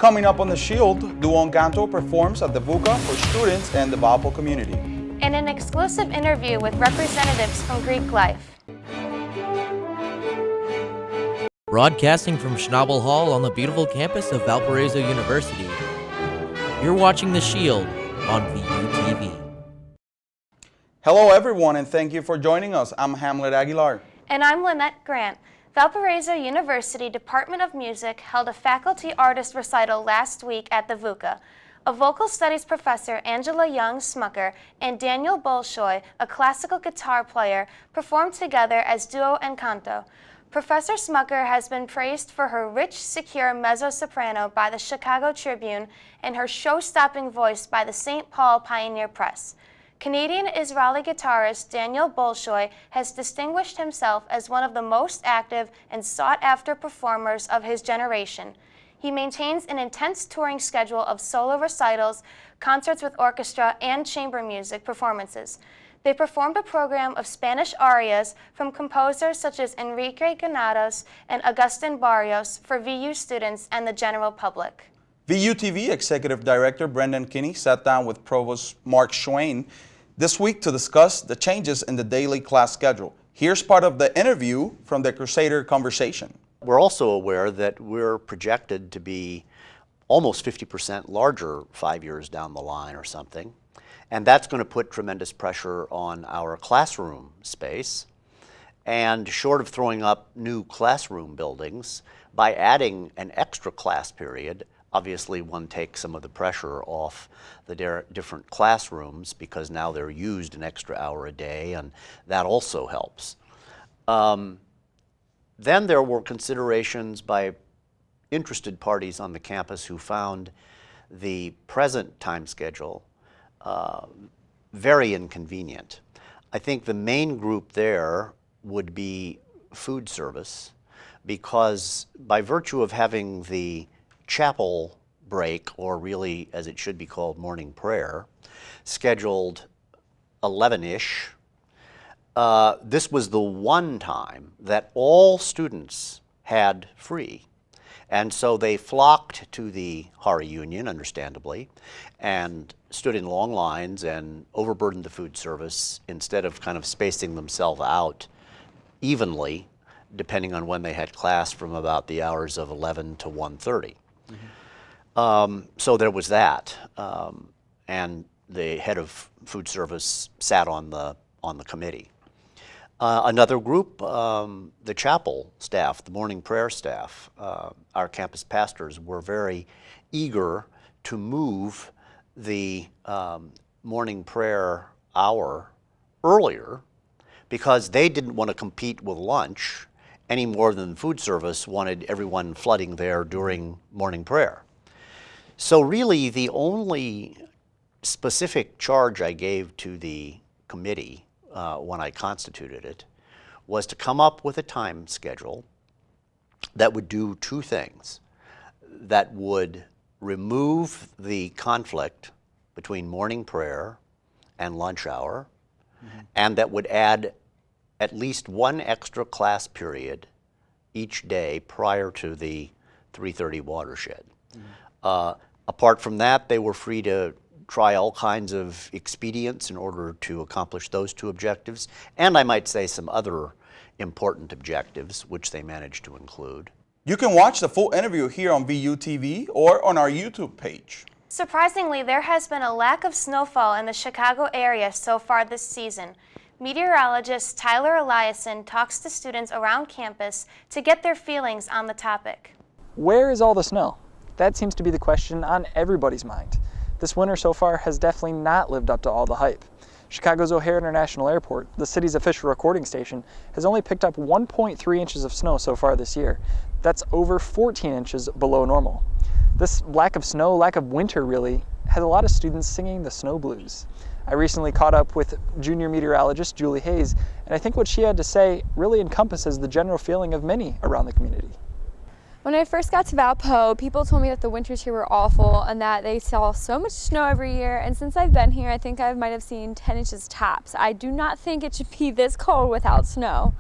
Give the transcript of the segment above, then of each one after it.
Coming up on The Shield, Duo Encanto performs at the VUCA for students and the Valpo community. And an exclusive interview with representatives from Greek life. Broadcasting from Schnabel Hall on the beautiful campus of Valparaiso University, you're watching The Shield on VUTV. Hello everyone, and thank you for joining us. I'm Hamlet Aguilar. And I'm Lynette Grant. Valparaiso University Department of Music held a faculty artist recital last week at the VUCA. A vocal studies professor, Angela Young Smucker, and Daniel Bolshoi, a classical guitar player, performed together as Duo Encanto. Professor Smucker has been praised for her rich, secure mezzo-soprano by the Chicago Tribune and her show-stopping voice by the St. Paul Pioneer Press. Canadian-Israeli guitarist Daniel Bolshoi has distinguished himself as one of the most active and sought-after performers of his generation. He maintains an intense touring schedule of solo recitals, concerts with orchestra, and chamber music performances. They performed a program of Spanish arias from composers such as Enrique Granados and Agustin Barrios for VU students and the general public. VUTV Executive Director Brendan Kinney sat down with Provost Mark Schwain this week to discuss the changes in the daily class schedule. Here's part of the interview from the Crusader conversation. We're also aware that we're projected to be almost 50% larger 5 years down the line or something. And that's going to put tremendous pressure on our classroom space. And short of throwing up new classroom buildings, by adding an extra class period, obviously one takes some of the pressure off the different classrooms because now they're used an extra hour a day, and that also helps. Then there were considerations by interested parties on the campus who found the present time schedule very inconvenient. I think the main group there would be food service, because by virtue of having the chapel break, or really as it should be called morning prayer, scheduled 11-ish, this was the one time that all students had free. And so they flocked to the Hari Union, understandably, and stood in long lines and overburdened the food service instead of kind of spacing themselves out evenly, depending on when they had class, from about the hours of 11 to 1:30. So there was that, and the head of food service sat on the committee. Another group, the chapel staff, the morning prayer staff, our campus pastors were very eager to move the morning prayer hour earlier, because they didn't want to compete with lunch any more than food service wanted everyone flooding there during morning prayer. So really the only specific charge I gave to the committee when I constituted it was to come up with a time schedule that would do two things: that would remove the conflict between morning prayer and lunch hour, and that would add at least one extra class period each day prior to the 3:30 watershed. Apart from that, they were free to try all kinds of expedients in order to accomplish those two objectives, and I might say some other important objectives, which they managed to include. You can watch the full interview here on VUTV or on our YouTube page. Surprisingly, there has been a lack of snowfall in the Chicago area so far this season. Meteorologist Tyler Eliason talks to students around campus to get their feelings on the topic. Where is all the snow? That seems to be the question on everybody's mind. This winter so far has definitely not lived up to all the hype. Chicago's O'Hare International Airport, the city's official recording station, has only picked up 1.3 inches of snow so far this year. That's over 14 inches below normal. This lack of snow, lack of winter really, has a lot of students singing the snow blues. I recently caught up with junior meteorologist Julie Hayes, and I think what she had to say really encompasses the general feeling of many around the community. When I first got to Valpo, people told me that the winters here were awful and that they saw so much snow every year, and since I've been here, I think I might have seen 10 inches tops. I do not think it should be this cold without snow.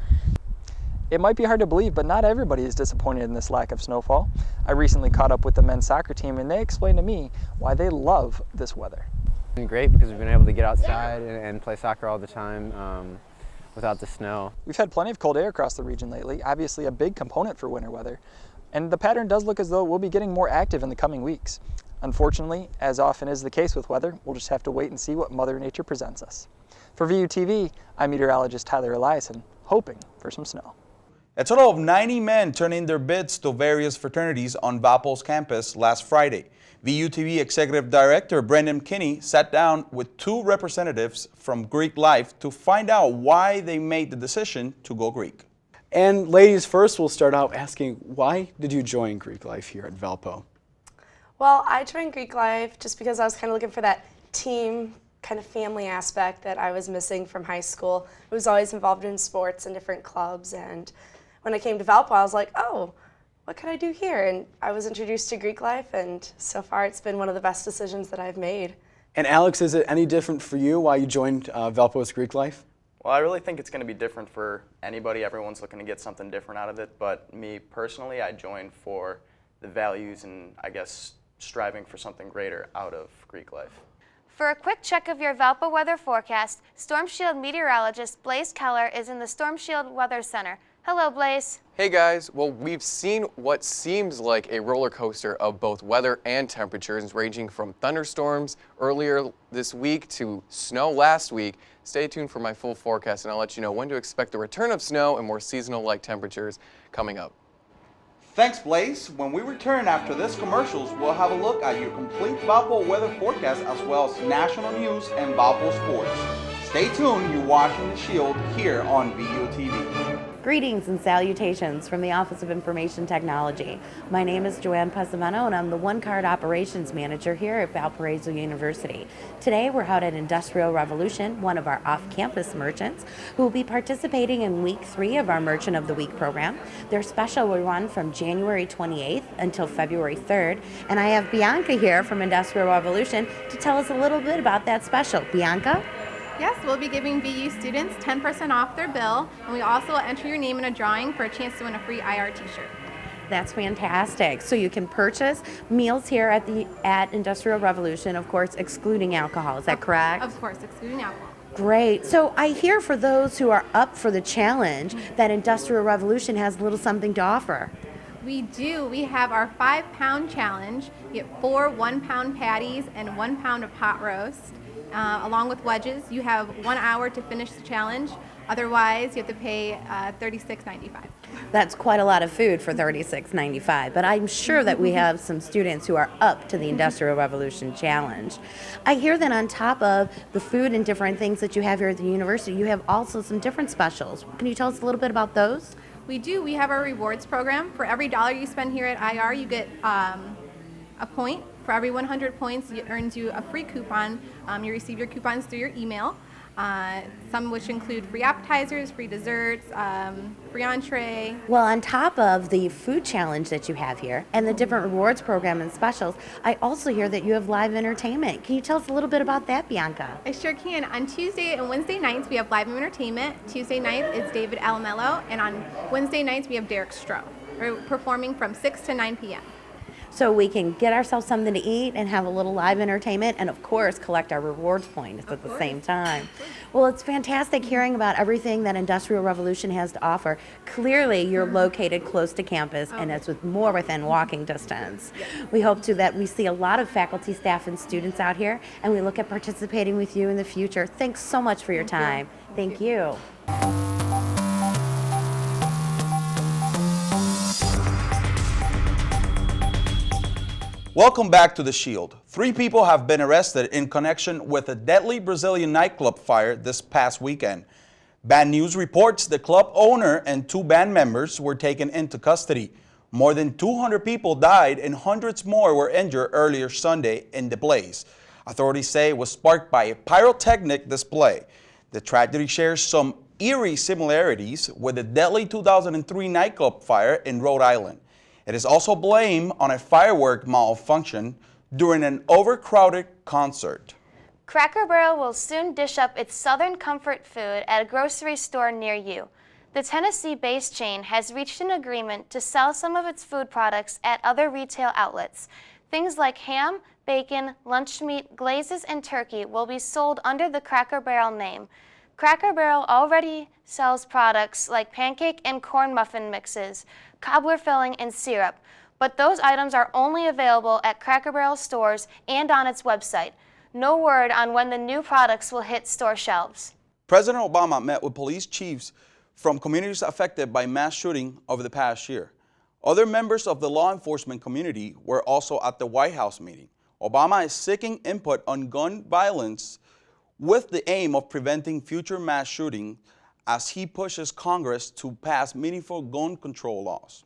It might be hard to believe, but not everybody is disappointed in this lack of snowfall. I recently caught up with the men's soccer team and they explained to me why they love this weather. It's been great because we've been able to get outside and play soccer all the time without the snow. We've had plenty of cold air across the region lately, obviously a big component for winter weather, and the pattern does look as though we'll be getting more active in the coming weeks. Unfortunately, as often is the case with weather, we'll just have to wait and see what Mother Nature presents us. For VUTV, I'm meteorologist Tyler Eliason, hoping for some snow. A total of 90 men turned in their bids to various fraternities on Valpo's campus last Friday. VUTV Executive Director Brendan Kinney sat down with two representatives from Greek life to find out why they made the decision to go Greek. And ladies first, we'll start out asking, why did you join Greek life here at Valpo? Well, I joined Greek life just because I was kind of looking for that team kind of family aspect that I was missing from high school. I was always involved in sports and different clubs, and when I came to Valpo, I was like, oh, what could I do here? And I was introduced to Greek life, and so far it's been one of the best decisions that I've made. And Alex, is it any different for you why you joined Valpo's Greek life? Well, I really think it's going to be different for anybody. Everyone's looking to get something different out of it, but me personally, I joined for the values and I guess striving for something greater out of Greek life. For a quick check of your Valpo weather forecast, Storm Shield meteorologist Blaze Keller is in the Storm Shield Weather Center. Hello, Blaze. Hey guys, well, we've seen what seems like a roller coaster of both weather and temperatures, ranging from thunderstorms earlier this week to snow last week. Stay tuned for my full forecast and I'll let you know when to expect the return of snow and more seasonal-like temperatures coming up. Thanks, Blaze. When we return after this commercials, we'll have a look at your complete Valpo weather forecast as well as national news and Valpo sports. Stay tuned, you're watching The Shield here on VUTV. Greetings and salutations from the Office of Information Technology. My name is Joanne Pesaveno and I'm the One Card Operations Manager here at Valparaiso University. Today we're out at Industrial Revolution, one of our off-campus merchants, who will be participating in week 3 of our Merchant of the Week program. Their special will run from January 28th until February 3rd, and I have Bianca here from Industrial Revolution to tell us a little bit about that special. Bianca? Yes, we'll be giving VU students 10% off their bill, and we also will enter your name in a drawing for a chance to win a free IR t-shirt. That's fantastic. So you can purchase meals here at Industrial Revolution, of course, excluding alcohol. Is that correct? Of course, excluding alcohol. Great. So I hear for those who are up for the challenge that Industrial Revolution has a little something to offer. We do. We have our 5-pound challenge. You get 4 1-pound patties and 1 pound of pot roast. Along with wedges. You have 1 hour to finish the challenge. Otherwise, you have to pay $36.95. That's quite a lot of food for $36.95, but I'm sure that we have some students who are up to the Industrial Revolution Challenge. I hear that on top of the food and different things that you have here at the university, you have also some different specials. Can you tell us a little bit about those? We do. We have our rewards program. For every $1 you spend here at IR, you get a point. For every 100 points, it earns you a free coupon. You receive your coupons through your email, some which include free appetizers, free desserts, free entree. Well, on top of the food challenge that you have here and the different rewards program and specials, I also hear that you have live entertainment. Can you tell us a little bit about that, Bianca? I sure can. On Tuesday and Wednesday nights, we have live entertainment. Tuesday night is David Alamello, and on Wednesday nights, we have Derek Stroh. We're performing from 6 to 9 p.m. So we can get ourselves something to eat and have a little live entertainment and of course collect our rewards points at the same time. Well, it's fantastic hearing about everything that Industrial Revolution has to offer. Clearly you're located close to campus and it's more within walking distance. We hope that we see a lot of faculty, staff, and students out here, and we look at participating with you in the future. Thanks so much for your time. Thank you. Welcome back to The Shield. 3 people have been arrested in connection with a deadly Brazilian nightclub fire this past weekend. Bad News reports the club owner and 2 band members were taken into custody. More than 200 people died and hundreds more were injured earlier Sunday in the blaze. Authorities say it was sparked by a pyrotechnic display. The tragedy shares some eerie similarities with the deadly 2003 nightclub fire in Rhode Island. It is also blamed on a firework malfunction during an overcrowded concert. Cracker Barrel will soon dish up its Southern comfort food at a grocery store near you. The Tennessee-based chain has reached an agreement to sell some of its food products at other retail outlets. Things like ham, bacon, lunch meat, glazes, and turkey will be sold under the Cracker Barrel name. Cracker Barrel already sells products like pancake and corn muffin mixes, cobbler filling, and syrup, but those items are only available at Cracker Barrel stores and on its website. No word on when the new products will hit store shelves. President Obama met with police chiefs from communities affected by mass shooting over the past year. Other members of the law enforcement community were also at the White House meeting. Obama is seeking input on gun violence with the aim of preventing future mass shooting as he pushes Congress to pass meaningful gun control laws.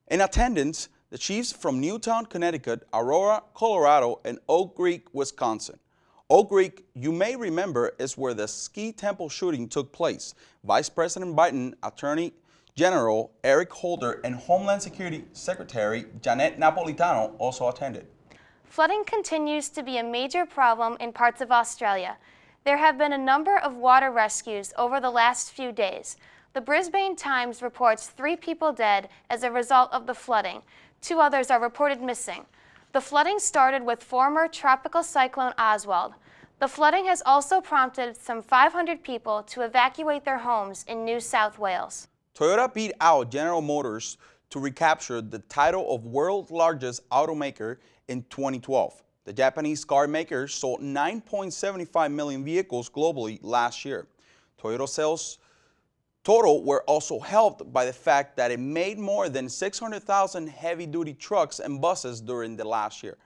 In attendance, the chiefs from Newtown, Connecticut, Aurora, Colorado, and Oak Creek, Wisconsin. Oak Creek, you may remember, is where the Ski Temple shooting took place. Vice President Biden, Attorney General Eric Holder, and Homeland Security Secretary Janet Napolitano also attended. Flooding continues to be a major problem in parts of Australia. There have been a number of water rescues over the last few days. The Brisbane Times reports 3 people dead as a result of the flooding. 2 others are reported missing. The flooding started with former tropical cyclone Oswald. The flooding has also prompted some 500 people to evacuate their homes in New South Wales. Toyota beat out General Motors to recapture the title of world's largest automaker in 2012. The Japanese car maker sold 9.75 million vehicles globally last year. Toyota sales total were also helped by the fact that it made more than 600,000 heavy-duty trucks and buses during the last year.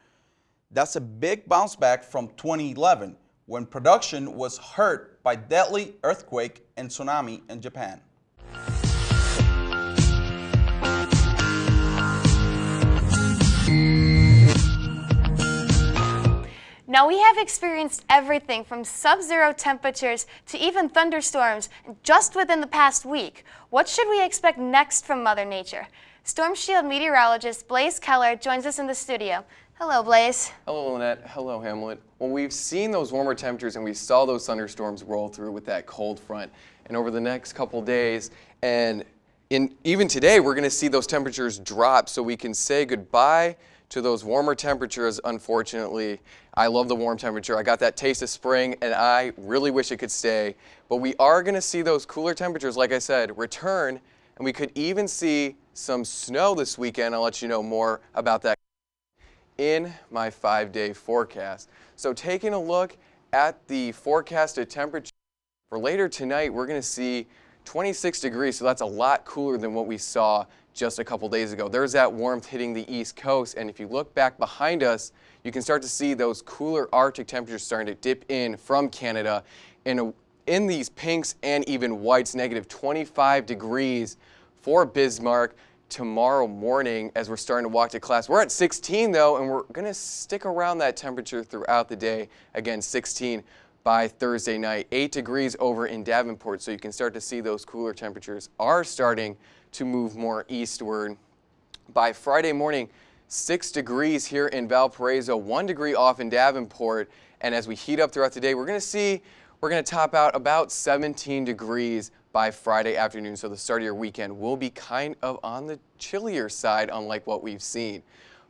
That's a big bounce back from 2011, when production was hurt by deadly earthquake and tsunami in Japan. Now, we have experienced everything from sub-zero temperatures to even thunderstorms just within the past week. What should we expect next from Mother Nature? Storm Shield meteorologist Blaise Keller joins us in the studio. Hello, Blaise. Hello, Lynette. Hello, Hamlet. Well, we've seen those warmer temperatures and we saw those thunderstorms roll through with that cold front. And over the next couple days, and even today, we're going to see those temperatures drop so we can say goodbye to those warmer temperatures. Unfortunately, I love the warm temperature. I got that taste of spring and I really wish it could stay. But we are going to see those cooler temperatures, like I said, return, and we could even see some snow this weekend. I'll let you know more about that in my 5-day forecast. So taking a look at the forecasted temperature for later tonight, we're going to see 26 degrees, so that's a lot cooler than what we saw just a couple days ago. There's that warmth hitting the East Coast, and if you look back behind us, you can start to see those cooler Arctic temperatures starting to dip in from Canada in these pinks and even whites, negative 25 degrees for Bismarck tomorrow morning as we're starting to walk to class. We're at 16 though, and we're going to stick around that temperature throughout the day. Again, 16 by Thursday night, 8 degrees over in Davenport, so you can start to see those cooler temperatures are starting to move more eastward. By Friday morning, 6 degrees here in Valparaiso, 1 degree off in Davenport, and as we heat up throughout the day, we're going to top out about 17 degrees by Friday afternoon, so the start of your weekend will be kind of on the chillier side, unlike what we've seen.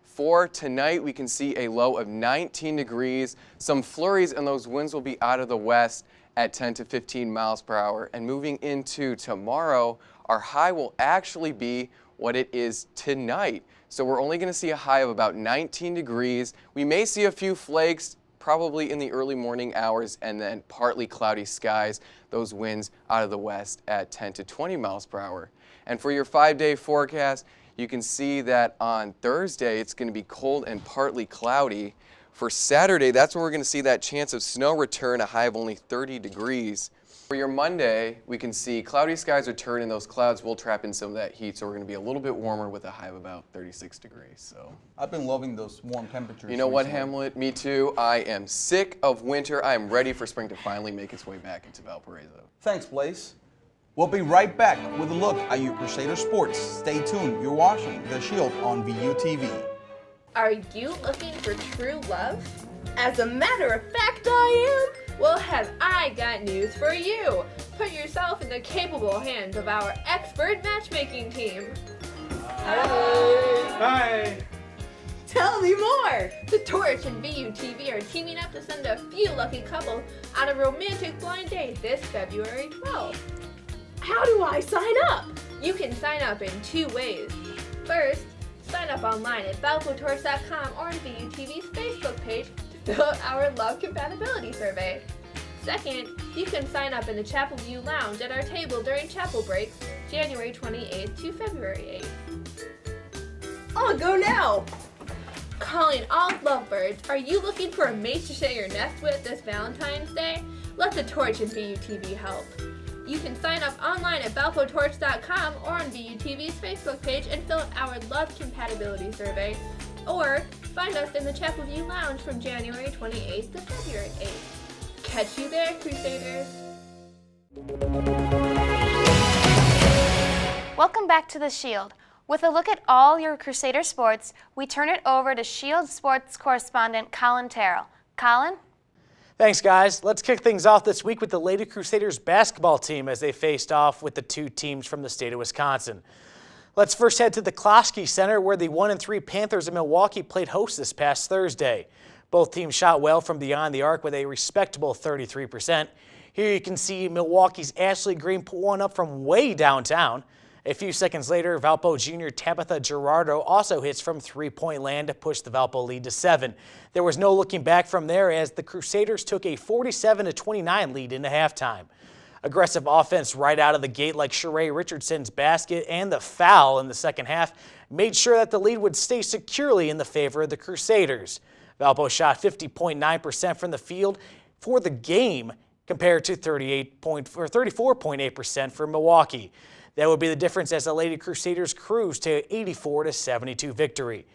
For tonight, we can see a low of 19 degrees, some flurries, and those winds will be out of the west at 10 to 15 miles per hour. And moving into tomorrow, our high will actually be what it is tonight. So we're only going to see a high of about 19 degrees. We may see a few flakes probably in the early morning hours, and then partly cloudy skies, those winds out of the west at 10 to 20 miles per hour. And for your 5-day forecast, you can see that on Thursday, it's going to be cold and partly cloudy. For Saturday, that's when we're going to see that chance of snow return, a high of only 30 degrees. For your Monday, we can see cloudy skies return, and those clouds will trap in some of that heat, so we're going to be a little bit warmer with a high of about 36 degrees. So I've been loving those warm temperatures. You know what, recently. Hamlet? Me too. I am sick of winter. I am ready for spring to finally make its way back into Valparaiso. Thanks, Blaise. We'll be right back with a look at your Crusader sports. Stay tuned. You're watching The Shield on VUTV. Are you looking for true love? As a matter of fact, I am. Well, have I got news for you! Put yourself in the capable hands of our expert matchmaking team. Hi! Tell me more! The Torch and VUTV are teaming up to send a few lucky couples on a romantic blind date this February 12th. How do I sign up? You can sign up in 2 ways. First, sign up online at valpotorch.com or on VUTV's Facebook page to fill out our Love Compatibility Survey. Second, you can sign up in the Chapel View Lounge at our table during chapel breaks, January 28th to February 8th. On go now! Calling all lovebirds, are you looking for a mate to share your nest with this Valentine's Day? Let the Torch and VUTV help. You can sign up online at valpotorch.com or on VUTV's Facebook page and fill out our Love Compatibility Survey. Or find us in the Chapel View Lounge from January 28th to February 8th. Catch you there, Crusaders! Welcome back to The Shield. With a look at all your Crusader sports, we turn it over to Shield sports correspondent Colin Terrell. Colin? Thanks, guys. Let's kick things off this week with the Lady Crusaders basketball team as they faced off with the 2 teams from the state of Wisconsin. Let's first head to the Kloski Center where the 1-3 Panthers of Milwaukee played host this past Thursday. Both teams shot well from beyond the arc with a respectable 33%. Here you can see Milwaukee's Ashley Green put one up from way downtown. A few seconds later, Valpo junior Tabitha Gerardo also hits from 3-point land to push the Valpo lead to 7. There was no looking back from there as the Crusaders took a 47-29 lead into halftime. Aggressive offense right out of the gate like Sheree Richardson's basket and the foul in the second half made sure that the lead would stay securely in the favor of the Crusaders. Valpo shot 50.9% from the field for the game compared to 34.8% for Milwaukee. That would be the difference as the Lady Crusaders cruised to 84-72 victory.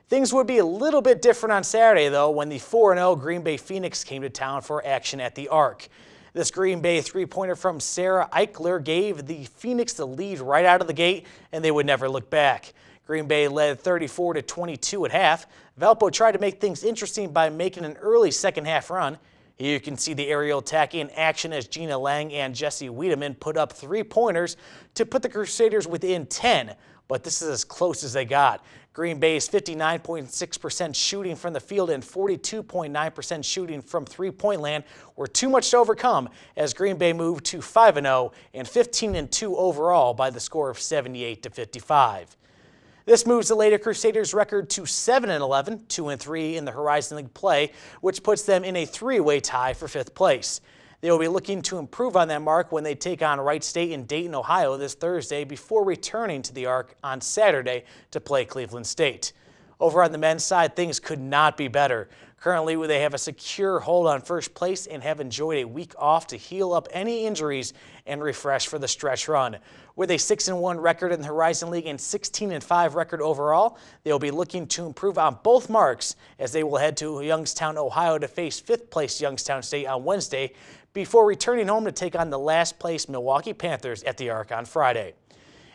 Things would be a little bit different on Saturday, though, when the 4-0 Green Bay Phoenix came to town for action at the Arc. This Green Bay three-pointer from Sarah Eichler gave the Phoenix the lead right out of the gate, and they would never look back. Green Bay led 34-22 at half. Valpo tried to make things interesting by making an early second-half run. Here you can see the aerial attack in action as Gina Lang and Jessie Wiedemann put up 3-pointers to put the Crusaders within 10, but this is as close as they got. Green Bay's 59.6% shooting from the field and 42.9% shooting from 3-point land were too much to overcome as Green Bay moved to 5-0 and 15-2 overall by the score of 78-55. This moves the Lady Crusaders record to 7-11, 2-3 in the Horizon League play, which puts them in a 3-way tie for 5th place. They will be looking to improve on that mark when they take on Wright State in Dayton, Ohio this Thursday before returning to the Arc on Saturday to play Cleveland State. Over on the men's side, things could not be better. Currently, they have a secure hold on first place and have enjoyed a week off to heal up any injuries and refresh for the stretch run. With a 6-1 record in the Horizon League and 16-5 record overall, they will be looking to improve on both marks as they will head to Youngstown, Ohio to face 5th place Youngstown State on Wednesday before returning home to take on the last place Milwaukee Panthers at the Arc on Friday.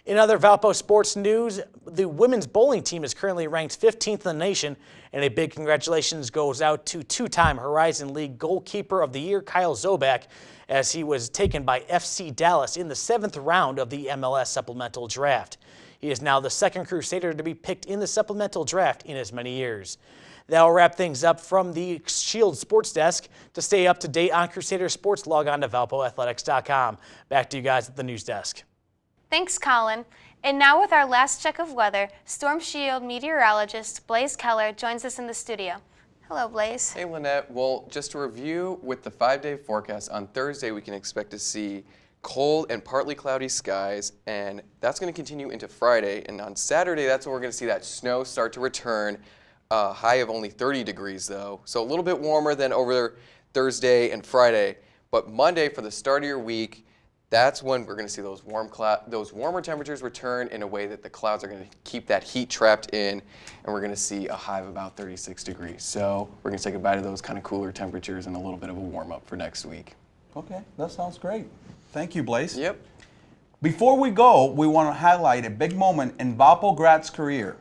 In other Valpo sports news, the women's bowling team is currently ranked 15th in the nation, and a big congratulations goes out to 2-time Horizon League Goalkeeper of the Year Kyle Zobeck, as he was taken by FC Dallas in the 7th round of the MLS supplemental draft. He is now the 2nd Crusader to be picked in the supplemental draft in as many years. That will wrap things up from the Shield Sports Desk. To stay up to date on Crusader Sports, log on to ValpoAthletics.com. Back to you guys at the news desk. Thanks, Colin. And now with our last check of weather, Storm Shield meteorologist Blaze Keller joins us in the studio. Hello, Blaze. Hey, Lynette. Well, just to review with the 5-day forecast, on Thursday we can expect to see cold and partly cloudy skies, and that's going to continue into Friday. And on Saturday, that's when we're going to see that snow start to return. High of only 30 degrees, though, so a little bit warmer than over Thursday and Friday. But Monday, for the start of your week, that's when we're going to see those warmer temperatures return in a way that the clouds are going to keep that heat trapped in, and we're going to see a high of about 36 degrees. So we're going to say goodbye to those kind of cooler temperatures and a little bit of a warm-up for next week. Okay, that sounds great. Thank you, Blaze. Yep. Before we go, we want to highlight a big moment in Valpo Grad's career.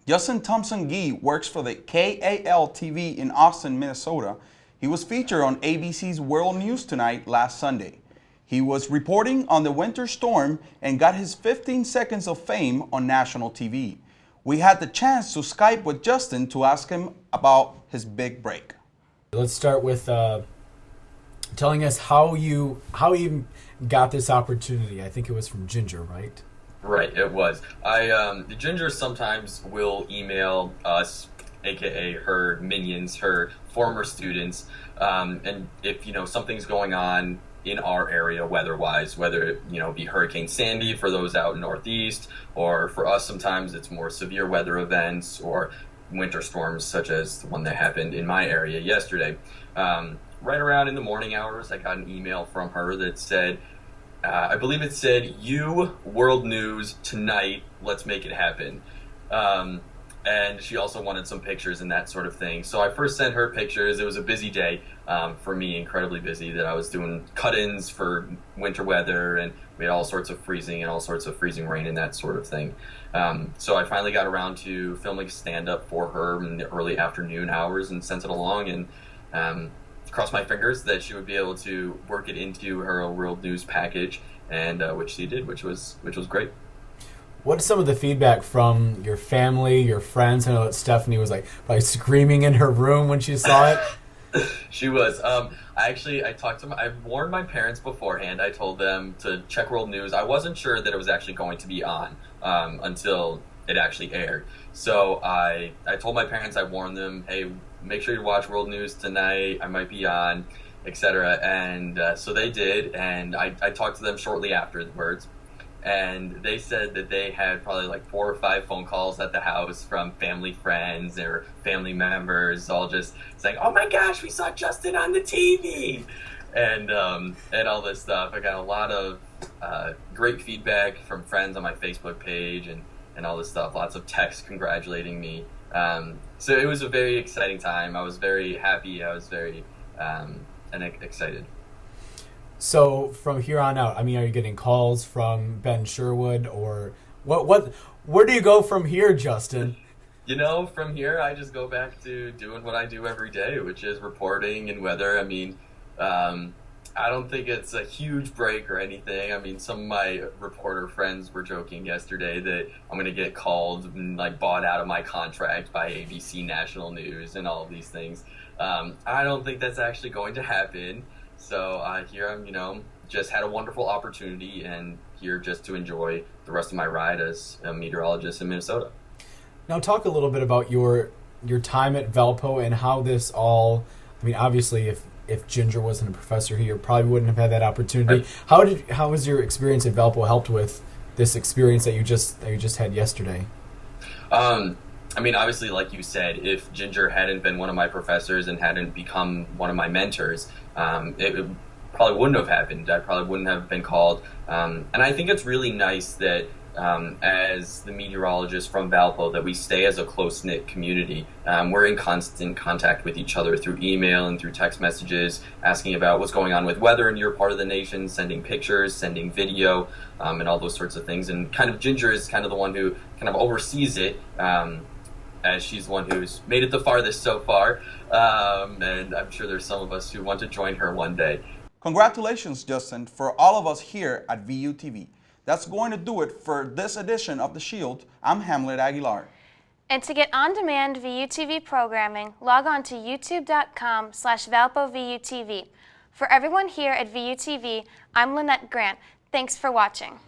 Justin Thompson-Gee works for the KAL-TV in Austin, Minnesota. He He was featured on ABC's World News Tonight last Sunday. He was reporting on the winter storm and got his 15 seconds of fame on national TV. We had the chance to Skype with Justin to ask him about his big break. Let's start with telling us how you got this opportunity. I think it was from Ginger, right? Right, it was. The Ginger sometimes will email us, aka her minions, her former students, and if something's going on in our area weather-wise, whether it be Hurricane Sandy for those out northeast, or for us sometimes it's more severe weather events or winter storms such as the one that happened in my area yesterday. Right around in the morning hours, I got an email from her that said, I believe it said, "You, World News, tonight, let's make it happen." And she also wanted some pictures and that sort of thing. So I first sent her pictures. It was a busy day for me, incredibly busy, that I was doing cut-ins for winter weather, and we had all sorts of freezing and all sorts of freezing rain and that sort of thing. So I finally got around to filming stand-up for her in the early afternoon hours and sent it along, and crossed my fingers that she would be able to work it into her World News package, and which she did, which was great. What's some of the feedback from your family, your friends? I know that Stephanie was like screaming in her room when she saw it. She was. I talked to I warned my parents beforehand. I told them to check World News. I wasn't sure that it was actually going to be on until it actually aired. So I told my parents, I warned them, hey, make sure you watch World News tonight. I might be on, etc. And so they did, and I talked to them shortly afterwards. And they said that they had probably like 4 or 5 phone calls at the house from family friends or family members, all just saying, "Oh my gosh, we saw Justin on the TV," and all this stuff. I got a lot of great feedback from friends on my Facebook page and all this stuff. Lots of texts congratulating me. So it was a very exciting time. I was very happy. I was very excited. So from here on out, I mean, are you getting calls from Ben Sherwood, or where do you go from here, Justin? From here, I just go back to doing what I do every day, which is reporting and weather. I mean, I don't think it's a huge break or anything. I mean, some of my reporter friends were joking yesterday that I'm going to get called and bought out of my contract by ABC National News and all of these things. I don't think that's actually going to happen. So here I'm, just had a wonderful opportunity, and here just to enjoy the rest of my ride as a meteorologist in Minnesota. Now talk a little bit about your time at Valpo and how this all, I mean, obviously if Ginger wasn't a professor here, you probably wouldn't have had that opportunity. Right. How was your experience at Valpo helped with this experience that you just had yesterday? I mean, obviously, like you said, if Ginger hadn't been one of my professors and hadn't become one of my mentors, it probably wouldn't have happened. I probably wouldn't have been called. And I think it's really nice that as the meteorologists from Valpo, that we stay as a close-knit community. We're in constant contact with each other through email and through text messages, asking about what's going on with weather in your part of the nation, sending pictures, sending video, and all those sorts of things. And kind of Ginger is kind of the one who kind of oversees it, as she's the one who's made it the farthest so far, and I'm sure there's some of us who want to join her one day. Congratulations, Justin, for all of us here at VUTV. That's going to do it for this edition of The Shield. I'm Hamlet Aguilar. And to get on-demand VUTV programming, log on to youtube.com/ValpoVUTV. For everyone here at VUTV, I'm Lynette Grant. Thanks for watching.